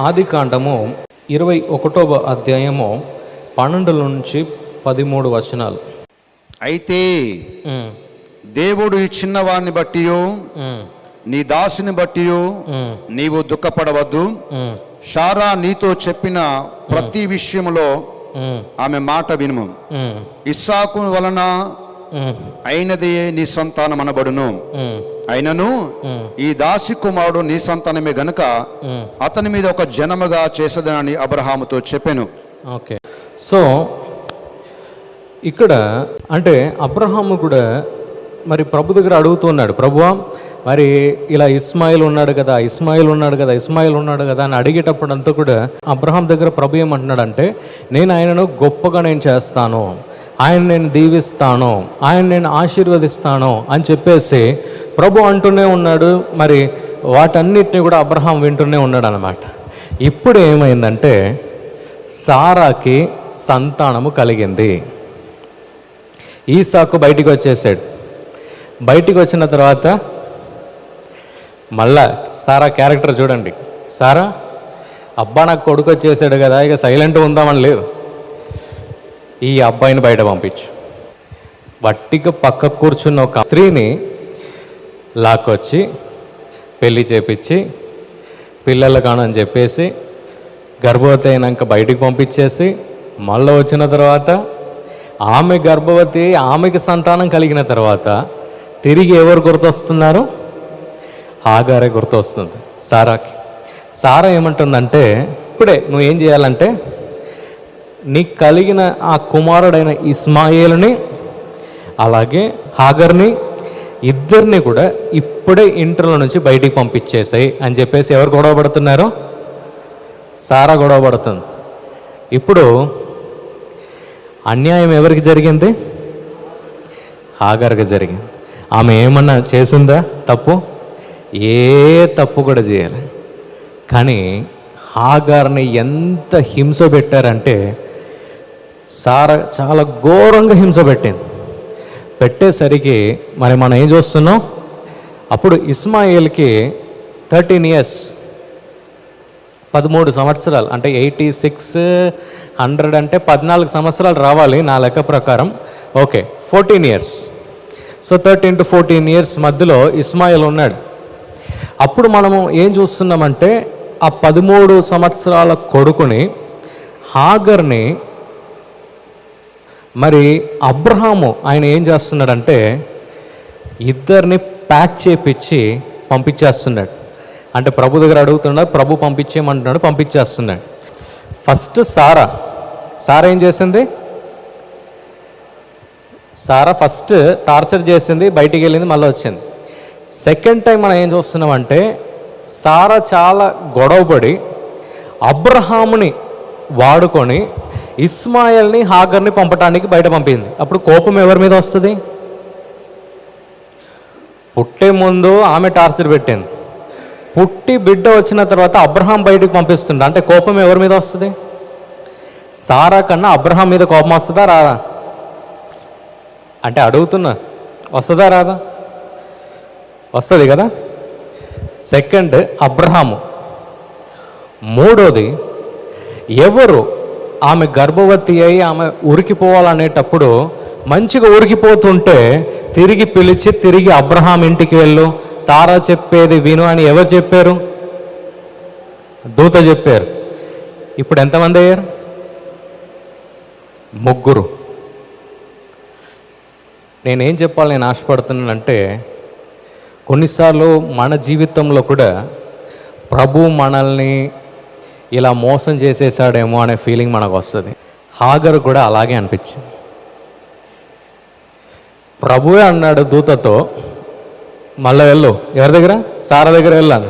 ఆదికాండము 21వ అధ్యాయము 12 నుంచి 13 వచనాలు. అయితే దేవుడు ఈ చిన్నవాడిని బట్టియో నీ దాసుని బట్టియో నీవు దుఃఖపడవద్దు. శారా నీతో చెప్పిన ప్రతి విషయములో ఆమె మాట వినుము. ఇస్సాకు వలన అయినదే నీ సంతానం అనబడును. అయినను ఈ దాసి కుమారుడు నీ సంతానమే గనుక అతని మీద ఒక జనముగా చేసేదనని అబ్రహాముతో చెప్పాను. ఓకే, సో ఇక్కడ అంటే అబ్రహాము కూడా మరి ప్రభు దగ్గర అడుగుతున్నాడు, ప్రభువా మరి ఇలా ఇస్మాయిల్ ఉన్నాడు కదా అని అడిగేటప్పుడు అంతా కూడా అబ్రహాం దగ్గర ప్రభు ఏమంటున్నాడంటే, నేను ఆయనను గొప్పగా చేస్తాను, ఆయన నేను దీవిస్తాను, ఆయన నేను ఆశీర్వదిస్తాను అని చెప్పేసి ప్రభు అంటూనే ఉన్నాడు. మరి వాటన్నిటిని కూడా అబ్రహాం వింటూనే ఉన్నాడు అన్నమాట. ఇప్పుడు ఏమైందంటే సారాకి సంతానము కలిగింది. ఈసాకు బయటికి వచ్చేసాడు. బయటికి వచ్చిన తర్వాత మళ్ళా సారా క్యారెక్టర్ చూడండి. సారా అబ్బా నాకు కొడుకు వచ్చేసాడు కదా, ఇక సైలెంట్గా ఉందామని లేదు, ఈ అబ్బాయిని బయట పంపించు. వట్టిగా పక్క కూర్చున్న ఒక స్త్రీని లాక్కొచ్చి పెళ్లి చేపించి పిల్లలు కానని చెప్పేసి గర్భవతి అయినాక బయటికి పంపించేసి మళ్ళీ వచ్చిన తర్వాత ఆమె గర్భవతి, ఆమెకి సంతానం కలిగిన తర్వాత తిరిగి ఎవరు గుర్తొస్తున్నారు? హాగారే గుర్తొస్తుంది సారాకి. సారా ఏమంటుందంటే, ఇప్పుడే నువ్వు ఏం చేయాలంటే నీకు కలిగిన ఆ కుమారుడైన ఇస్మాయిల్ని అలాగే హాగర్ని ఇద్దరిని కూడా ఇప్పుడే ఇంట్లో నుంచి బయటికి పంపించేసాయి అని చెప్పేసి ఎవరు గొడవ పడుతున్నారు? సారా గొడవ పడుతుంది. ఇప్పుడు అన్యాయం ఎవరికి జరిగింది? హాగర్కి జరిగింది. ఆమె ఏమన్నా చేసిందా తప్పు? ఏ తప్పు కూడా చేయాలి. కానీ హాగార్ని ఎంత హింస పెట్టారంటే సారా చాలా ఘోరంగా హింస పెట్టేసరికి మరి మనం ఏం చూస్తున్నాం? అప్పుడు ఇస్మాయిల్కి 13 years 13 సంవత్సరాలు అంటే 86 100 అంటే 14 సంవత్సరాలు రావాలి నా లెక్క ప్రకారం. Okay, 14 years. So 13 to 14 years మధ్యలో ఇస్మాయిల్ ఉన్నాడు. అప్పుడు మనము ఏం చూస్తున్నామంటే ఆ 13 సంవత్సరాల కొడుకుని హాగర్ని మరి అబ్రహాము ఆయన ఏం చేస్తున్నాడంటే ఇద్దరిని ప్యాక్ చేపించి పంపించేస్తున్నాడు. అంటే ప్రభు దగ్గర అడుగుతున్నాడు, ప్రభు పంపించేయమంటున్నాడు, పంపించేస్తున్నాడు. ఫస్ట్ సారా ఏం చేసింది? సారా ఫస్ట్ టార్చర్ చేసింది, బయటికి వెళ్ళింది, మళ్ళీ వచ్చింది. సెకండ్ టైం మనం ఏం చూస్తున్నామంటే సారా చాలా గొడవపడి అబ్రహాముని వాడుకొని ఇస్మాయిల్ని హాగర్ని పంపటానికి బయట పంపింది. అప్పుడు కోపం ఎవరి మీద వస్తుంది? పుట్టే ముందు ఆమె టార్చర్ పెట్టింది, పుట్టి బిడ్డ వచ్చిన తర్వాత అబ్రహాం బయటకు పంపిస్తుంది. అంటే కోపం ఎవరి మీద వస్తుంది? సారా కన్నా అబ్రహాం మీద కోపం వస్తుందా రాదా? అంటే అడుగుతున్నా, వస్తుందా రాదా? వస్తుంది కదా. సెకండ్ అబ్రహాము. మూడోది ఎవరు ఆమె గర్భవతి అయి ఆమె ఉరికిపోవాలనేటప్పుడు మంచిగా ఉరికిపోతుంటే తిరిగి పిలిచి తిరిగి అబ్రహాం ఇంటికి వెళ్ళు, సారా చెప్పేది విను అని ఎవరు చెప్పారు? దూత చెప్పారు. ఇప్పుడు ఎంతమంది అయ్యారు? 3. నేనేం చెప్పాలి, నేను ఆశపడుతున్నానంటే కొన్నిసార్లు మన జీవితంలో కూడా ప్రభు మనల్ని ఇలా మోసం చేసేసాడేమో అనే ఫీలింగ్ మనకు వస్తుంది. హాగర్ కూడా అలాగే అనిపించింది. ప్రభువే అన్నాడు దూతతో, మళ్ళీ వెళ్ళు, ఎవరి దగ్గర? సారా దగ్గర వెళ్ళాను.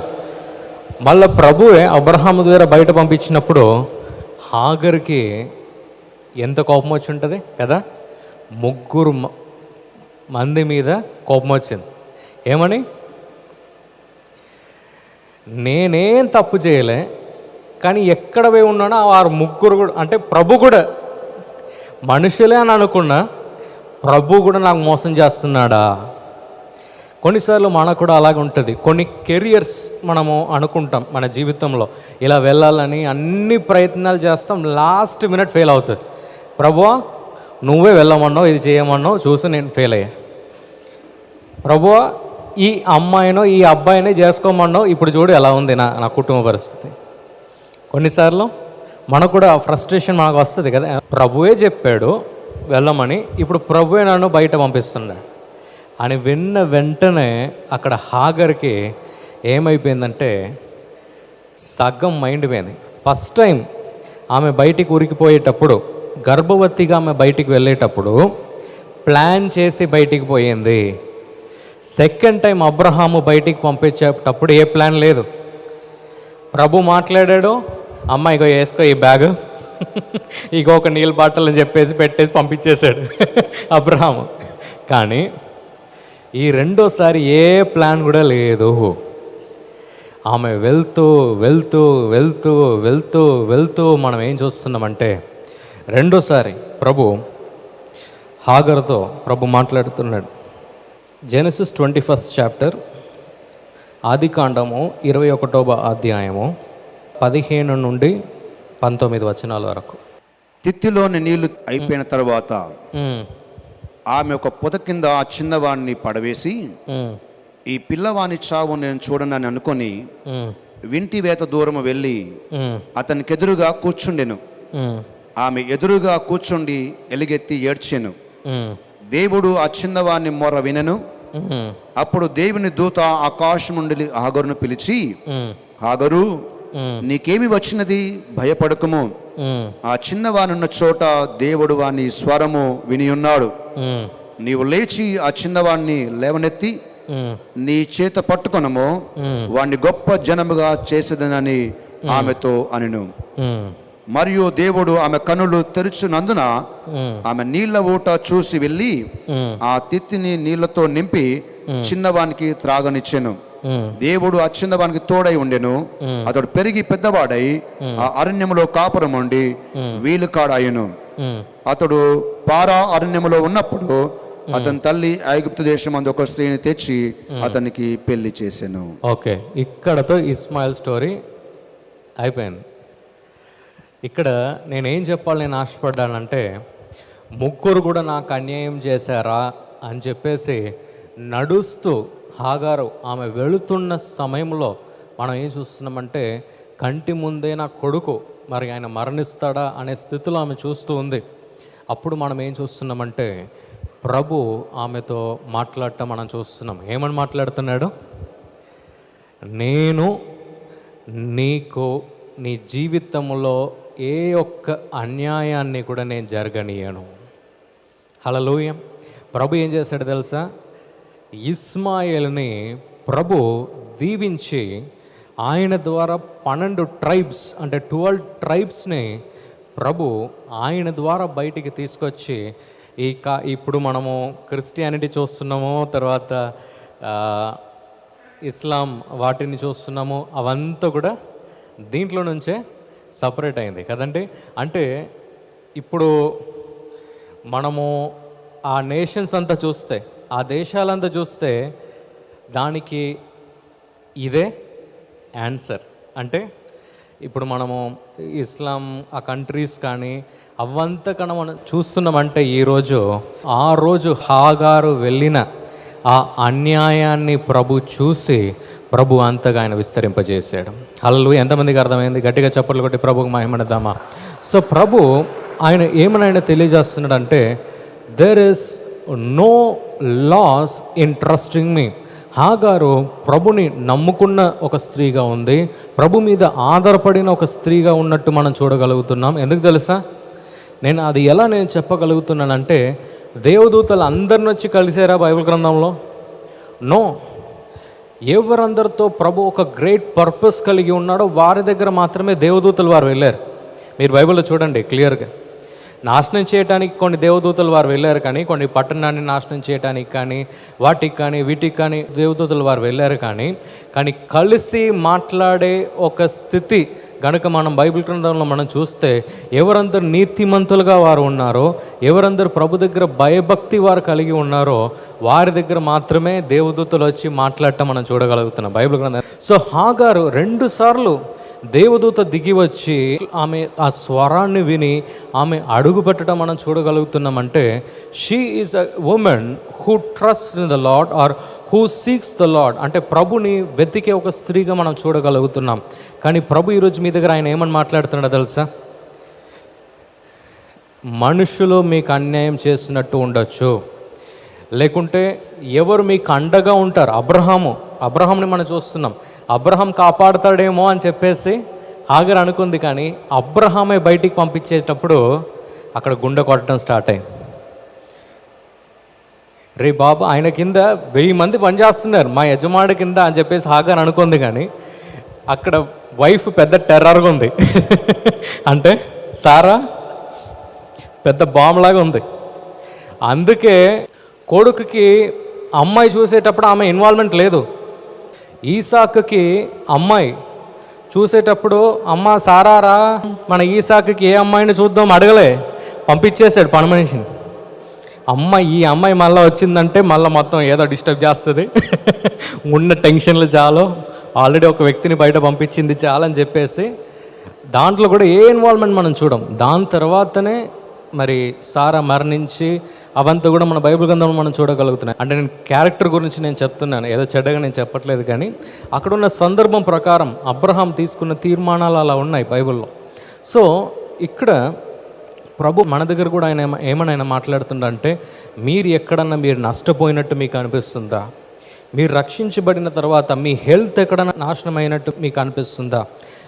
మళ్ళీ ప్రభువే అబ్రహాము దగ్గర బయట పంపించినప్పుడు హాగర్కి ఎంత కోపం వచ్చి ఉంటుంది కదా. 3 మంది మీద కోపం వచ్చింది. ఏమని? నేనేం తప్పు చేయలే, కానీ ఎక్కడ పోయి ఉన్నానో వారు 3 కూడా, అంటే ప్రభు కూడా మనుషులే అని అనుకున్నా, ప్రభు కూడా నాకు మోసం చేస్తున్నాడా? కొన్నిసార్లు మనకు కూడా అలాగే ఉంటుంది. కొన్ని కెరియర్స్ మనము అనుకుంటాం మన జీవితంలో ఇలా వెళ్ళాలని అన్ని ప్రయత్నాలు చేస్తాం, లాస్ట్ మినిట్ ఫెయిల్ అవుతుంది. ప్రభువా నువ్వే వెళ్ళమన్నావు, ఇది చేయమన్నావు, చూసి నేను ఫెయిల్ అయ్యా. ప్రభువా ఈ అమ్మాయినో ఈ అబ్బాయిని చేసుకోమన్నావు, ఇప్పుడు చూడు ఎలా ఉంది నా కుటుంబ పరిస్థితి. కొన్నిసార్లు మనకు కూడా ఫ్రస్ట్రేషన్ మనకు వస్తుంది కదా, ప్రభువే చెప్పాడు వెళ్ళమని, ఇప్పుడు ప్రభువే నన్ను బయట పంపిస్తున్నాడు అని విన్న వెంటనే అక్కడ హాగర్కి ఏమైపోయిందంటే సగం మైండ్ పోయింది. ఫస్ట్ టైం ఆమె బయటికి ఉరికిపోయేటప్పుడు, గర్భవతిగా ఆమె బయటికి వెళ్ళేటప్పుడు ప్లాన్ చేసి బయటికి పోయింది. సెకండ్ టైం అబ్రహాము బయటికి పంపించేటప్పుడు ఏ ప్లాన్ లేదు. ప్రభు మాట్లాడాడు, అమ్మ ఇగో వేసుకో ఈ బ్యాగ్, ఇగో ఒక నీళ్ళ బాటలు అని చెప్పేసి పెట్టేసి పంపించేశాడు అబ్రహాము. కానీ ఈ రెండోసారి ఏ ప్లాన్ కూడా లేదు. ఆమె వెళ్తూ వెళ్తూ వెళ్తూ వెళ్తూ వెళ్తూ మనం ఏం చూస్తున్నామంటే రెండోసారి హాగర్తో ప్రభు మాట్లాడుతున్నాడు. జెనసిస్ 21st చాప్టర్, ఆదికాండము 21వ అధ్యాయము 15 నుండి 19 వచనాల వరకు. తిత్తిలోని నీళ్లు అయిపోయిన తర్వాత ఆమె ఒక పొద కింద ఆ చిన్నవాడిని పడవేసి, ఈ పిల్లవాని చావు నేను చూడనని అనుకొని వింటి వేత దూరము వెళ్ళి అతనికి ఎదురుగా కూర్చుండెను. ఆమె ఎదురుగా కూర్చుండి ఎలుగెత్తి ఏడ్చెను. దేవుడు ఆ చిన్నవాడిని మొర్ర వినెను. అప్పుడు దేవుని దూత ఆకాశం నుండి హాగరును పిలిచి, హాగరు నీకేమి వచ్చినది, భయపడకము. ఆ చిన్నవానున్న చోట దేవుడు వాని స్వరము వినియున్నాడు. నీవు లేచి ఆ చిన్నవాణ్ణి లేవనెత్తి నీ చేత పట్టుకొనము, వాణ్ణి గొప్ప జనముగా చేసేదనని ఆమెతో అనెను. మరియు దేవుడు ఆమె కన్నులు తెరుచునందున ఆమె నీళ్ల ఊట చూసి వెళ్ళి ఆ తిత్తిని నీళ్లతో నింపి చిన్నవానికి త్రాగనిచ్చెను. దేవుడు ఆ చిన్నవానికి తోడై ఉండెను. అతడు పెరిగి పెద్దవాడై ఆ అరణ్యములో కాపురం ఉండి వీలుకాడాయను. అతడు పారా అరణ్యములో ఉన్నప్పుడు అతని తల్లి ఐగుప్తు దేశమందు ఒక స్త్రీని తెచ్చి అతనికి పెళ్లి చేసెను. ఓకే, ఇక్కడతో ఇస్మాయిల్ స్టోరీ అయిపోయింది. ఇక్కడ నేనేం చెప్పాలి, నేను ఆశపడ్డానంటే ముగ్గురు కూడా నాకు అన్యాయం చేశారా అని చెప్పేసి నడుస్తూ హాగారు ఆమె వెళుతున్న సమయంలో మనం ఏం చూస్తున్నామంటే కంటి ముందే నా కొడుకు మరి ఆయన మరణిస్తాడా అనే స్థితిలో ఆమె చూస్తూ ఉంది. అప్పుడు మనం ఏం చూస్తున్నామంటే ప్రభు ఆమెతో మాట్లాడటం మనం చూస్తున్నాం. ఏమని మాట్లాడుతున్నాడు? నేను నీకు నీ జీవితంలో ఏ ఒక్క అన్యాయాన్ని కూడా నేను జరగనీయను. హల్లెలూయా. ప్రభు ఏం చేశాడు తెలుసా? ఇస్మాయిల్ని ప్రభు దీవించి ఆయన ద్వారా 12 ట్రైబ్స్ అంటే 12 ట్రైబ్స్ని ప్రభు ఆయన ద్వారా బయటికి తీసుకొచ్చి ఇప్పుడు మనము క్రిస్టియానిటీ చూస్తున్నాము, తర్వాత ఇస్లాం వాటిని చూస్తున్నాము, అవంతా కూడా దీంట్లో నుంచే సపరేట్ అయింది కదండి. అంటే ఇప్పుడు మనము ఆ నేషన్స్ అంతా చూస్తే, ఆ దేశాలంతా చూస్తే దానికి ఇదే ఆన్సర్. అంటే ఇప్పుడు మనము ఇస్లాం ఆ కంట్రీస్ కానీ అవంతా కన్నా మనం చూస్తున్నామంటే ఆ రోజు హాగారు వెళ్ళిన ఆ అన్యాయాన్ని ప్రభు చూసి ప్రభు అంతగా ఆయన విస్తరింపజేశాడు. హల్లెలూయా. ఎంతమందికి అర్థమైంది? గట్టిగా చప్పట్లు కొట్టి ప్రభుకు మహిమనిద్దామా. సో ప్రభు ఆయన తెలియజేస్తున్నాడు అంటే there is no loss in trusting me. హాగారు ప్రభుని నమ్ముకున్న ఒక స్త్రీగా ఉంది, ప్రభు మీద ఆధారపడిన ఒక స్త్రీగా ఉన్నట్టు మనం చూడగలుగుతున్నాం. ఎందుకు తెలుసా? అది ఎలా నేను చెప్పగలుగుతున్నానంటే దేవదూతలు అందరిని వచ్చి కలిసారా బైబిల్ గ్రంథంలో? నో. ఎవరందరితో ప్రభు ఒక గ్రేట్ పర్పస్ కలిగి ఉన్నాడో వారి దగ్గర మాత్రమే దేవదూతలు వారు వెళ్ళారు. మీరు బైబిల్లో చూడండి క్లియర్గా. నాశనం చేయడానికి కొన్ని దేవదూతలు వారు వెళ్ళారు, కానీ కొన్ని పట్టణాన్ని నాశనం చేయడానికి కానీ వాటికి కానీ వీటికి కానీ దేవదూతలు వారు వెళ్ళారు. కానీ కలిసి మాట్లాడే ఒక స్థితి కనుక మనం బైబిల్ గ్రంథంలో మనం చూస్తే ఎవరందరూ నీతిమంతులుగా వారు ఉన్నారో, ఎవరందరూ ప్రభు దగ్గర భయభక్తి వారు కలిగి ఉన్నారో వారి దగ్గర మాత్రమే దేవదూతలు వచ్చి మాట్లాడటం మనం చూడగలుగుతున్నాం బైబిల్ గ్రంథం. సో హాగారు 2 సార్లు దేవదూత దిగి వచ్చి ఆమె ఆ స్వరాన్ని విని ఆమె అడుగు పెట్టడం మనం చూడగలుగుతున్నామంటే she is a woman who trust in the lord or who seeks the lord. అంటే ప్రభుని వెతికే ఒక స్త్రీగా మనం చూడగలుగుతున్నాం. కానీ ప్రభు ఈరోజు మీ దగ్గర ఆయన ఏమని మాట్లాడుతున్నాడో తెలుసా? మనుషులు మీకు అన్యాయం చేసినట్టు ఉండొచ్చు, లేకుంటే ఎవరు మీకు అండగా ఉంటారు. అబ్రహాంని మనం చూస్తున్నాం. అబ్రహాం కాపాడుతాడేమో అని చెప్పేసి హాగర్ అనుకుంది, కానీ అబ్రహామే బయటికి పంపించేటప్పుడు అక్కడ గుండె కొట్టడం స్టార్ట్ అయింది. రే బాబు, ఆయన కింద 1000 మంది పనిచేస్తున్నారు, మా యజమాడి కింద అని చెప్పేసి హాగర్ అనుకుంది. కానీ అక్కడ వైఫ్ పెద్ద టెర్రర్గా ఉంది. అంటే సారా పెద్ద బాంబులాగా ఉంది. అందుకే కొడుకుకి అమ్మాయి చూసేటప్పుడు ఆమె ఇన్వాల్వ్మెంట్ లేదు. ఈసాకుకి అమ్మాయి చూసేటప్పుడు అమ్మ సారారా మన ఈసాకుకి ఏ అమ్మాయిని చూద్దాం అడగలే, పంపించేశాడు పని మనిషిని. ఈ అమ్మాయి మళ్ళీ వచ్చిందంటే మళ్ళీ మొత్తం ఏదో డిస్టర్బ్ చేస్తుంది, ఉన్న టెన్షన్లు చాలు, ఆల్రెడీ ఒక వ్యక్తిని బయట పంపించింది చాలని చెప్పేసి దాంట్లో కూడా ఏ ఇన్వాల్వ్మెంట్ మనం చూడం. దాని తర్వాతనే మరి సారా మరణించి అవంతా కూడా మన బైబిల్ గ్రంథంలో మనం చూడగలుగుతున్నాం. అంటే నేను క్యారెక్టర్ గురించి నేను చెప్తున్నాను, ఏదో చెడ్డగా నేను చెప్పట్లేదు. కానీ అక్కడ ఉన్న సందర్భం ప్రకారం అబ్రహాం తీసుకున్న తీర్మానాలు అలా ఉన్నాయి బైబిల్లో. సో ఇక్కడ ప్రభు మన దగ్గర కూడా ఆయన మాట్లాడుతుండంటే, మీరు ఎక్కడన్నా మీరు నష్టపోయినట్టు మీకు అనిపిస్తుందా? మీరు రక్షించబడిన తర్వాత మీ హెల్త్ ఎక్కడన్నా నాశనం అయినట్టు మీకు అనిపిస్తుందా?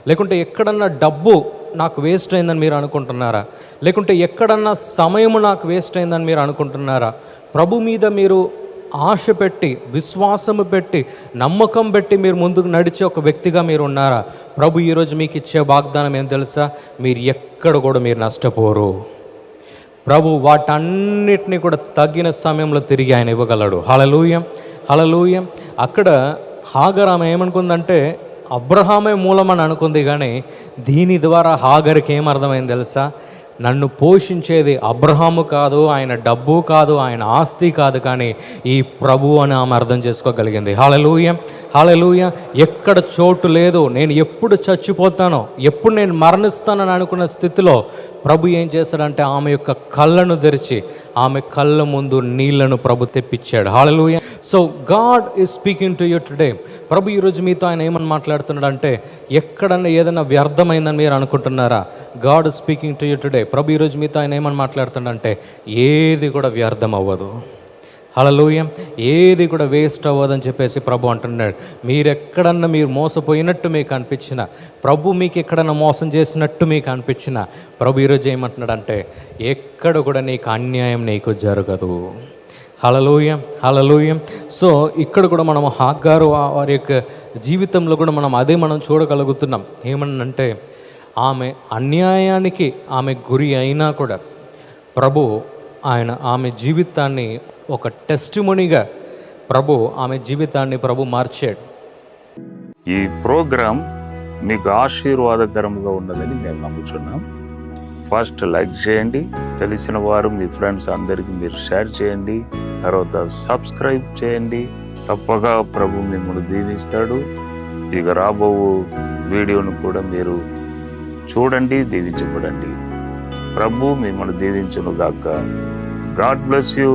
లేకుంటే ఎక్కడన్నా డబ్బు నాకు వేస్ట్ అయిందని మీరు అనుకుంటున్నారా? లేకుంటే ఎక్కడన్నా సమయము నాకు వేస్ట్ అయిందని మీరు అనుకుంటున్నారా? ప్రభు మీద మీరు ఆశ పెట్టి, విశ్వాసము పెట్టి, నమ్మకం పెట్టి మీరు ముందుకు నడిచే ఒక వ్యక్తిగా మీరు ఉన్నారా? ప్రభు ఈరోజు మీకు ఇచ్చే వాగ్దానం ఏం తెలుసా? మీరు ఎక్కడ కూడా మీరు నష్టపోరు. ప్రభు వాటన్నిటినీ కూడా తగిన సమయంలో తిరిగి ఆయన ఇవ్వగలడు. హల్లెలూయా, హల్లెలూయా. అక్కడ హాగర్ ఆమె ఏమనుకుందంటే అబ్రహామే మూలమని అనుకుంది. కానీ దీని ద్వారా హాగర్కి ఏమర్థమైంది తెలుసా? నన్ను పోషించేది అబ్రహాము కాదు, ఆయన డబ్బు కాదు, ఆయన ఆస్తి కాదు, కానీ ఈ ప్రభు అని ఆమె అర్థం చేసుకోగలిగింది. హల్లెలూయా, హల్లెలూయా. ఎక్కడ చోటు లేదు, నేను ఎప్పుడు చచ్చిపోతానో, ఎప్పుడు నేను మరణిస్తానని అనుకున్న స్థితిలో ప్రభు ఏం చేశాడంటే ఆమె యొక్క కళ్ళను తెరిచి ఆమె కళ్ళ ముందు నీళ్లను ప్రభు తెప్పించాడు. Hallelujah. So God is speaking to you today. ప్రభు ఈరోజు మీతో ఆయన ఏమని మాట్లాడుతున్నాడు అంటే, ఎక్కడన్నా ఏదైనా వ్యర్థమైందని మీరు అనుకుంటున్నారా? God is speaking to you today. ప్రభు ఈరోజు మీతో ఆయన ఏమని మాట్లాడుతున్నాడంటే, ఏది కూడా వ్యర్థం అవ్వదు. హల్లెలూయా. ఏది కూడా వేస్ట్ అవ్వదని చెప్పేసి ప్రభు అంటున్నాడు. మీరెక్కడన్నా మీరు మోసపోయినట్టు మీకు అనిపించిన, ప్రభు మీకు ఎక్కడన్నా మోసం చేసినట్టు మీకు అనిపించిన, ప్రభు ఈరోజు ఏమంటున్నాడంటే, ఎక్కడ కూడా నీకు అన్యాయం నీకు జరగదు. హల్లెలూయా, హల్లెలూయా. సో ఇక్కడ కూడా మనం హాగారు వారి యొక్క జీవితంలో కూడా మనం చూడగలుగుతున్నాం. ఏమనంటే ఆమె అన్యాయానికి ఆమె గురి అయినా కూడా ప్రభు ఆమె జీవితాన్ని ఒక టెస్టిమోనీగా ఆమె జీవితాన్ని మార్చాడు. ఈ ప్రోగ్రాం మీకు ఆశీర్వాదకరంగా ఉన్నదని మేము నమ్ముతున్నాం. ఫస్ట్ లైక్ చేయండి, తెలిసిన వారు మీ ఫ్రెండ్స్ అందరికీ మీరు షేర్ చేయండి, తర్వాత సబ్స్క్రైబ్ చేయండి. తప్పగా ప్రభు మిమ్మల్ని దీవిస్తాడు. ఇక రాబో వీడియోను కూడా మీరు చూడండి, దీవించబడండి. ప్రభు మిమ్మల్ని దీవించును గాక. God bless you.